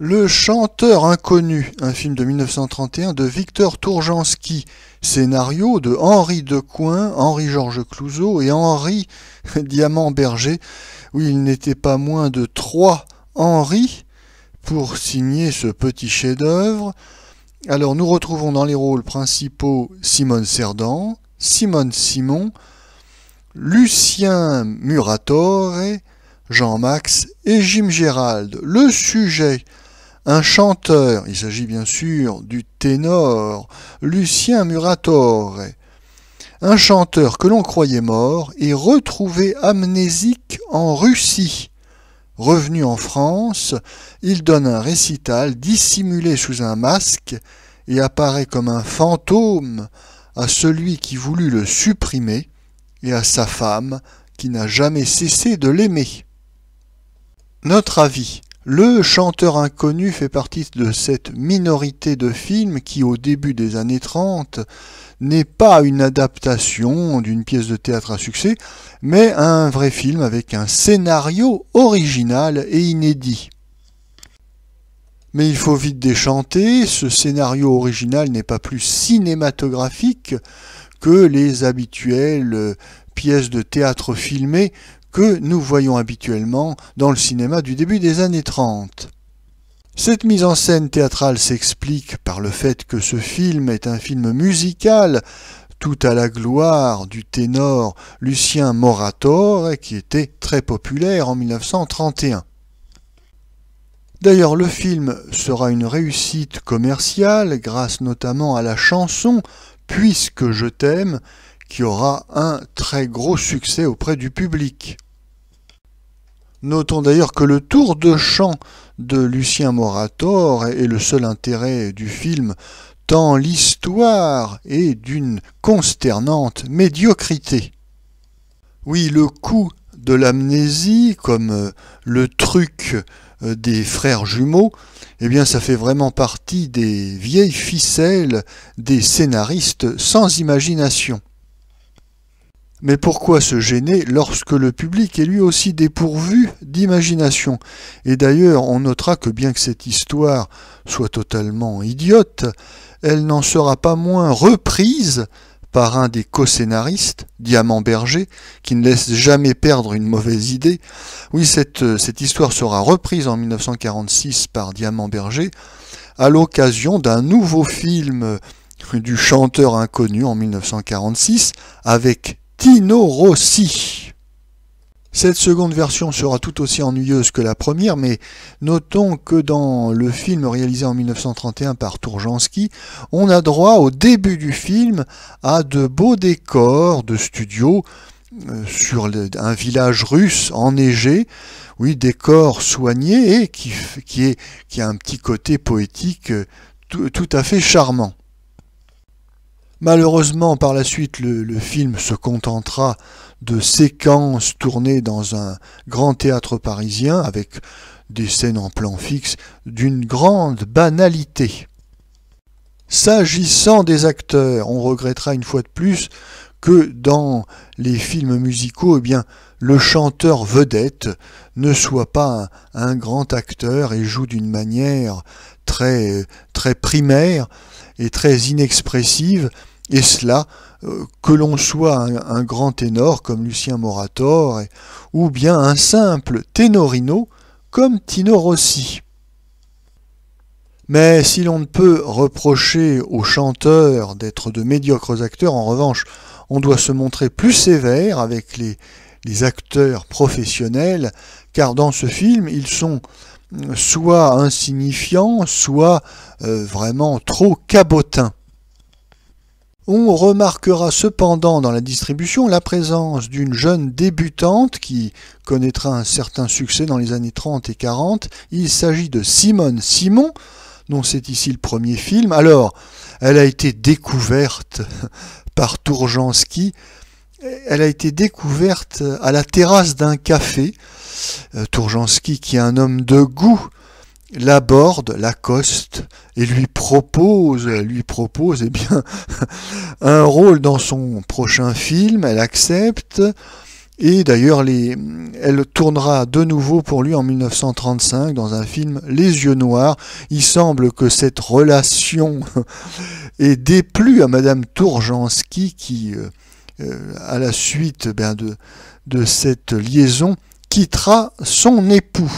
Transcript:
Le chanteur inconnu, un film de 1931 de Victor Tourjansky, scénario de Henri Decoing, Henri-Georges Clouzot et Henri Diamant-Berger, où il n'était pas moins de 3 Henri pour signer ce petit chef-d'œuvre. Alors nous retrouvons dans les rôles principaux Simone Cerdan, Simone Simon, Lucien Murator, Jean-Max et Jim Gérald. Le sujet, un chanteur, il s'agit bien sûr du ténor Lucien Murator, un chanteur que l'on croyait mort est retrouvé amnésique en Russie. Revenu en France, il donne un récital dissimulé sous un masque et apparaît comme un fantôme à celui qui voulut le supprimer et à sa femme qui n'a jamais cessé de l'aimer. Notre avis. Le chanteur inconnu fait partie de cette minorité de films qui, au début des années 30, n'est pas une adaptation d'une pièce de théâtre à succès, mais un vrai film avec un scénario original et inédit. Mais il faut vite déchanter, ce scénario original n'est pas plus cinématographique que les habituelles pièces de théâtre filmées que nous voyons habituellement dans le cinéma du début des années 30. Cette mise en scène théâtrale s'explique par le fait que ce film est un film musical, tout à la gloire du ténor Lucien Murator, qui était très populaire en 1931. D'ailleurs, le film sera une réussite commerciale grâce notamment à la chanson « Puisque je t'aime », qui aura un très gros succès auprès du public. Notons d'ailleurs que le tour de chant de Lucien Murator est le seul intérêt du film, tant l'histoire est d'une consternante médiocrité. Oui, le coup de l'amnésie, comme le truc des frères jumeaux, eh bien ça fait vraiment partie des vieilles ficelles des scénaristes sans imagination. Mais pourquoi se gêner lorsque le public est lui aussi dépourvu d'imagination? Et d'ailleurs, on notera que bien que cette histoire soit totalement idiote, elle n'en sera pas moins reprise par un des co-scénaristes, Diamant-Berger, qui ne laisse jamais perdre une mauvaise idée. Oui, cette histoire sera reprise en 1946 par Diamant-Berger à l'occasion d'un nouveau film du chanteur inconnu en 1946 avec Tino Rossi. Cette seconde version sera tout aussi ennuyeuse que la première, mais notons que dans le film réalisé en 1931 par Tourjansky, on a droit au début du film à de beaux décors de studio sur un village russe enneigé, oui, décors soignés et qui a un petit côté poétique tout à fait charmant. Malheureusement, par la suite, le film se contentera de séquences tournées dans un grand théâtre parisien avec des scènes en plan fixe d'une grande banalité. S'agissant des acteurs, on regrettera une fois de plus que dans les films musicaux, eh bien, le chanteur vedette ne soit pas un grand acteur et joue d'une manière très primaire et très inexpressive. Et cela, que l'on soit un grand ténor comme Lucien Murator, ou bien un simple ténorino comme Tino Rossi. Mais si l'on ne peut reprocher aux chanteurs d'être de médiocres acteurs, en revanche, on doit se montrer plus sévère avec les acteurs professionnels, car dans ce film, ils sont soit insignifiants, soit vraiment trop cabotins. On remarquera cependant dans la distribution la présence d'une jeune débutante qui connaîtra un certain succès dans les années 30 et 40. Il s'agit de Simone Simon, dont c'est ici le premier film. Alors, elle a été découverte par Tourjansky. Elle a été découverte à la terrasse d'un café. Tourjansky, qui est un homme de goût, l'aborde, l'accoste et lui propose eh bien, un rôle dans son prochain film. Elle accepte Et d'ailleurs, elle tournera de nouveau pour lui en 1935 dans un film Les Yeux Noirs. Il semble que cette relation ait déplu à Madame Tourjansky qui, à la suite de cette liaison, quittera son époux.